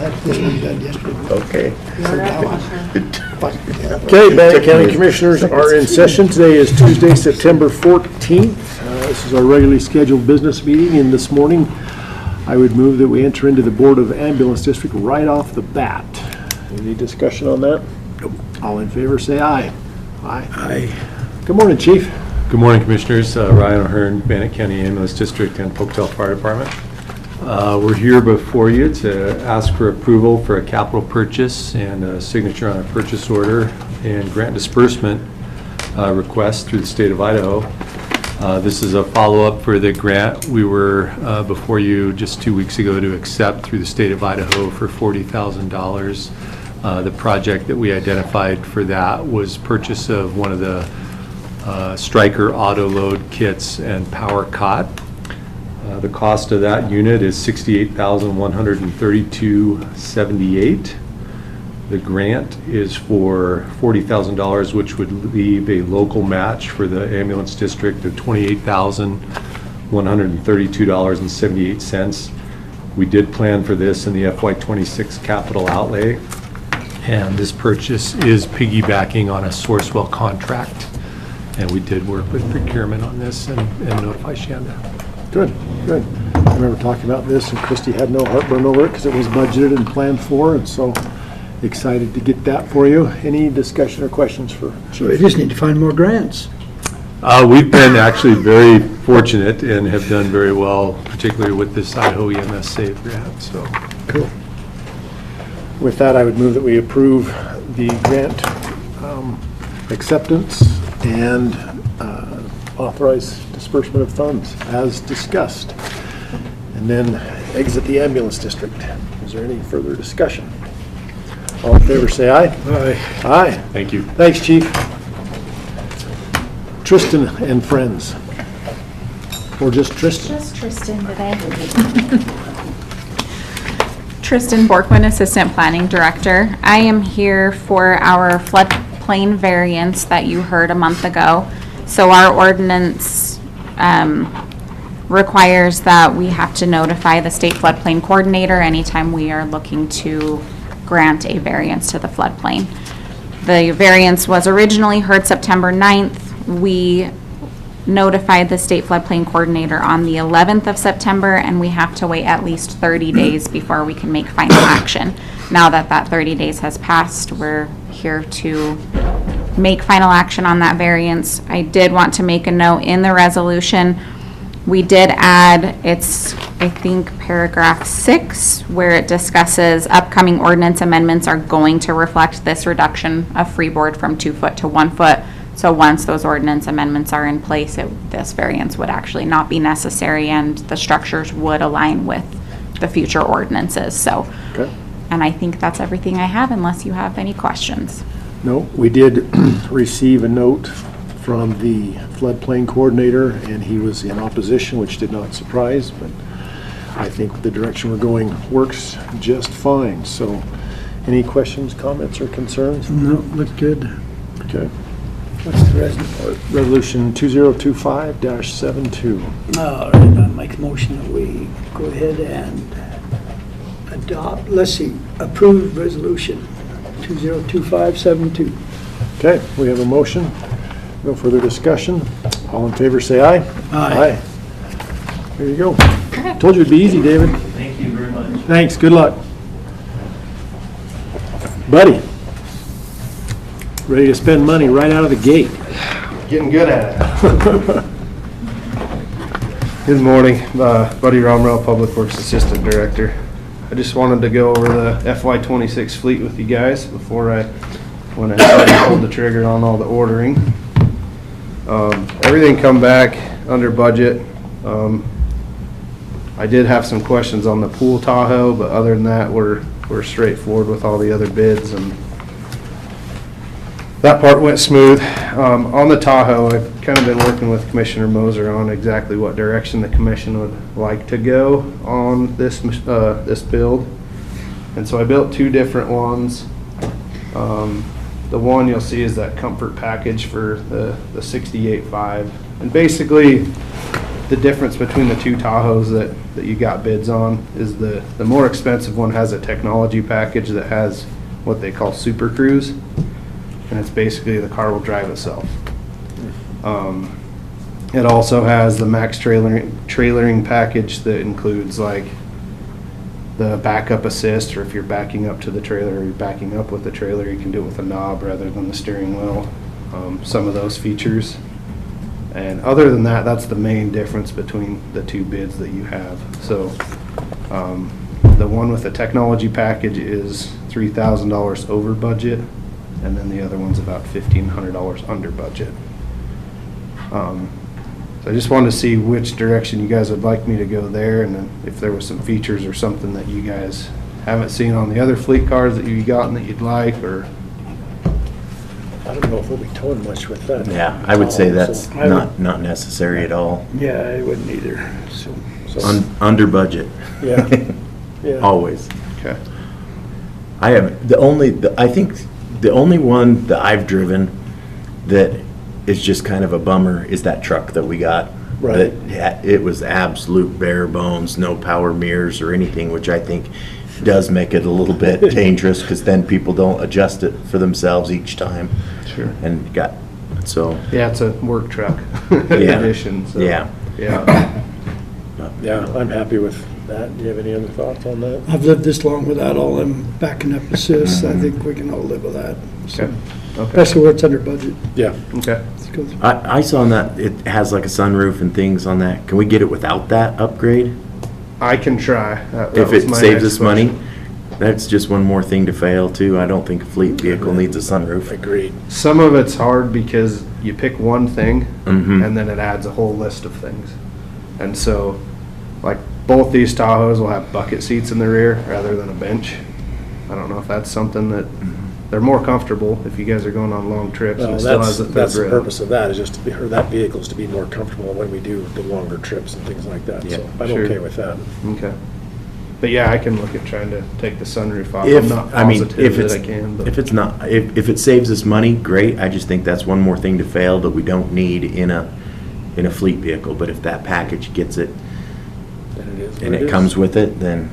had this one done yesterday. Okay. Okay, Bannock County Commissioners are in session. Today is Tuesday, September 14th. This is our regularly scheduled business meeting, and this morning I would move that we enter into the Board of Ambulance District right off the bat. Any discussion on that? Nope. All in favor, say aye. Aye. Aye. Good morning, Chief. Good morning, Commissioners. Ryan O'Hearn, Bannock County Ambulance District and Pocatello Fire Department. We're here before you to ask for approval for a capital purchase and a signature on a purchase order and grant disbursement request through the state of Idaho. This is a follow-up for the grant we were before you just 2 weeks ago to accept through the state of Idaho for $40,000. The project that we identified for that was purchase of one of the Striker auto load kits and power cot. The cost of that unit is $68,132.78. The grant is for $40,000, which would leave a local match for the ambulance district of $28,132.78. We did plan for this in the FY26 capital outlay, and this purchase is piggybacking on a Sourcewell contract. And we did work with procurement on this and notify Shanda. Good, good. I remember talking about this, and Christy had no heartburn over it because it was budgeted and planned for, and so excited to get that for you. Any discussion or questions for So we just need to find more grants. We've been actually very fortunate and have done very well, particularly with this Idaho EMS SAVE grant. So, cool. With that, I would move that we approve the grant acceptance and authorize disbursement of funds as discussed, and then exit the ambulance district. Is there any further discussion? All in favor, say aye. Aye. Aye. thank you. Thanks, Chief. Tristan and friends. Or just Tristan? Just Tristan today. Tristan Borkman, Assistant Planning Director. I am here for our floodplain variance that you heard a month ago. So our ordinance requires that we have to notify the state floodplain coordinator anytime we are looking to grant a variance to the floodplain. The variance was originally heard September 9th. We notified the state floodplain coordinator on the 11th of September, and we have to wait at least 30 days before we can make final action. Now that that 30 days has passed, we're here to make final action on that variance. I did want to make a note in the resolution. We did add, it's, I think, paragraph 6, where it discusses upcoming ordinance amendments are going to reflect this reduction of freeboard from 2 foot to 1 foot. So once those ordinance amendments are in place, this variance would actually not be necessary, and the structures would align with the future ordinances. So, Okay. and I think that's everything I have, unless you have any questions. No, we did receive a note from the floodplain coordinator, and he was in opposition, which did not surprise, but I think the direction we're going works just fine. So any questions, comments, or concerns? No, looks good. Okay. What's the resolution? Resolution 2025-72. All right, I make a motion that we go ahead and adopt, let's see, approve resolution 2025-72. Okay, we have a motion. No further discussion. All in favor, say aye. Aye. There you go. Told you it'd be easy, David. Thank you very much. Thanks, good luck. Buddy, ready to spend money right out of the gate. Getting good at it. Good morning, Buddy Romrell, Public Works Assistant Director. I just wanted to go over the FY26 fleet with you guys before I went ahead and pulled the trigger on all the ordering. Everything come back under budget. I did have some questions on the pool Tahoe, but other than that, we're straightforward with all the other bids, and that part went smooth. On the Tahoe, I've kind of been working with Commissioner Moser on exactly what direction the commission would like to go on this build. And so I built 2 different ones. The one you'll see is that comfort package for the 68.5. And basically, the difference between the two Tahoes that you got bids on is the more expensive one has a technology package that has what they call Super Cruise, and it's basically the car will drive itself. It also has the max trailering package that includes like the backup assist, or if you're backing up to the trailer or you're backing up with the trailer, you can do it with a knob rather than the steering wheel. Some of those features. And other than that, that's the main difference between the two bids that you have. So the one with the technology package is $3,000 over budget, and then the other one's about $1,500 under budget. So I just wanted to see which direction you guys would like me to go there, and then if there was some features or something that you guys haven't seen on the other fleet cars that you've gotten that you'd like, or I don't know if we'll be towing much with that. Yeah, I would say that's I would- not necessary at all. Yeah, I wouldn't either, so. Under budget, Yeah, yeah. always. okay. I have, I think the only one that I've driven that is just kind of a bummer is that truck that we got. Right. It was absolute bare bones, no power mirrors or anything, which I think does make it a little bit dangerous, because then people don't adjust it for themselves each time. Sure. And so, Yeah, it's a work truck Yeah. edition, so. yeah. Yeah. Yeah, I'm happy with that. Do you have any other thoughts on that? I've lived this long without all them backing up assists. I think we can all live with that. So, Okay. Okay. especially where it's under budget. Yeah. Okay. Let's go through. I saw on that, it has like a sunroof and things on that. Can we get it without that upgrade? I can try. That If was it my saves next us money, question. that's just one more thing to fail too. I don't think a fleet vehicle needs a sunroof. Agreed. Some of it's hard because you pick one thing Mhm. and then it adds a whole list of things. And so, like, both these Tahoes will have bucket seats in the rear rather than a bench. I don't know if that's something that, they're more comfortable if you guys are going on long trips, and Well, it still has a that's third the rail. purpose of that, is just to be, or that vehicle is to be more comfortable when we do the longer trips and things like that. Yeah, So I'm sure. okay with that. Okay. But yeah, I can look at trying to take the sunroof off. I'm If, not I mean, positive if that it's, I can, but. if it's not, if it saves us money, great. I just think that's one more thing to fail that we don't need in a fleet vehicle. But if that package gets it And it is what and it is. comes with it, then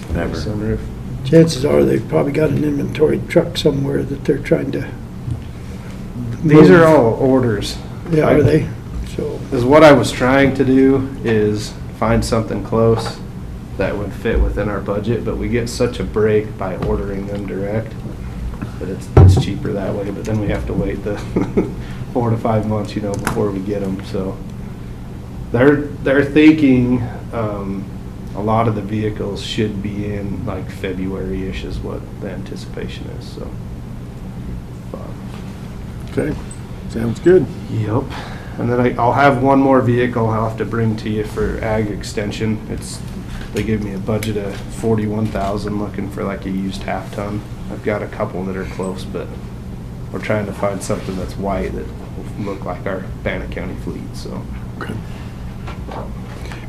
whatever. Sunroof. Chances are they've probably got an inventory truck somewhere that they're trying to. These are all orders. Yeah, are they? So, Is what I was trying to do is find something close that would fit within our budget, but we get such a break by ordering them direct that it's cheaper that way, but then we have to wait the 4 to 5 months, before we get them, so. They're thinking, a lot of the vehicles should be in like February-ish is what the anticipation is, so. Okay, sounds good. Yep. And then I'll have one more vehicle I'll have to bring to you for ag extension. They gave me a budget of 41,000, looking for like a used half ton. I've got a couple that are close, but we're trying to find something that's white that will look like our Bannock County fleet, so. Okay.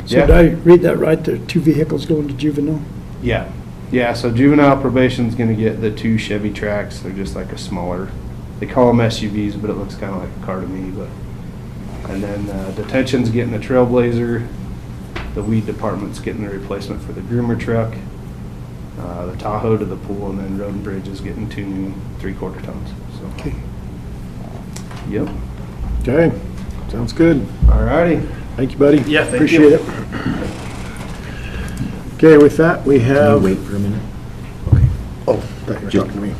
so did I read that right? There are 2 vehicles going to juvenile? Yeah, so juvenile probation's gonna get the 2 Chevy Trax. They're just like a smaller, they call them SUVs, but it looks kinda like a car to me, but. And then detention's getting a Trailblazer. The weed department's getting a replacement for the groomer truck. The Tahoe to the pool, and then Road and Bridge is getting 2 new 3/4 tons, so. Okay. Yep, Okay, sounds good. alrighty. Thank you, buddy. Yeah, thank Appreciate you. it. Okay, with that, we Can have. you wait for a minute? Oh, thought you were talking to me.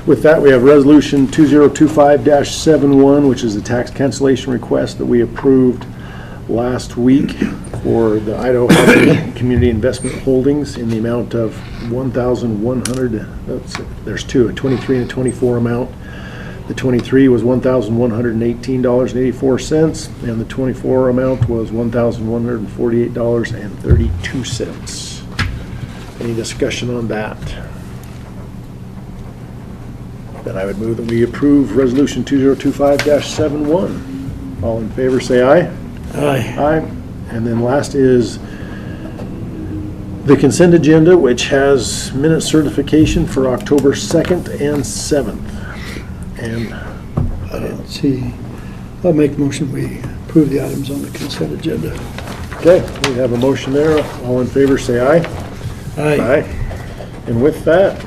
With that, we have Resolution 2025-71, which is a tax cancellation request that we approved last week for the Idaho Housing Community Investment Holdings in the amount of $1,100. There's 2, a 23 and a 24 amount. The 23 was $1,118.84, and the 24 amount was $1,148.32. Any discussion on that? Then I would move that we approve Resolution 2025-71. All in favor, say aye. Aye. Aye. And then last is the consent agenda, which has minute certification for October 2nd and 7th. And I didn't see. I'll make the motion we approve the items on the consent agenda. Okay, we have a motion there. All in favor, say aye. Aye. And with that,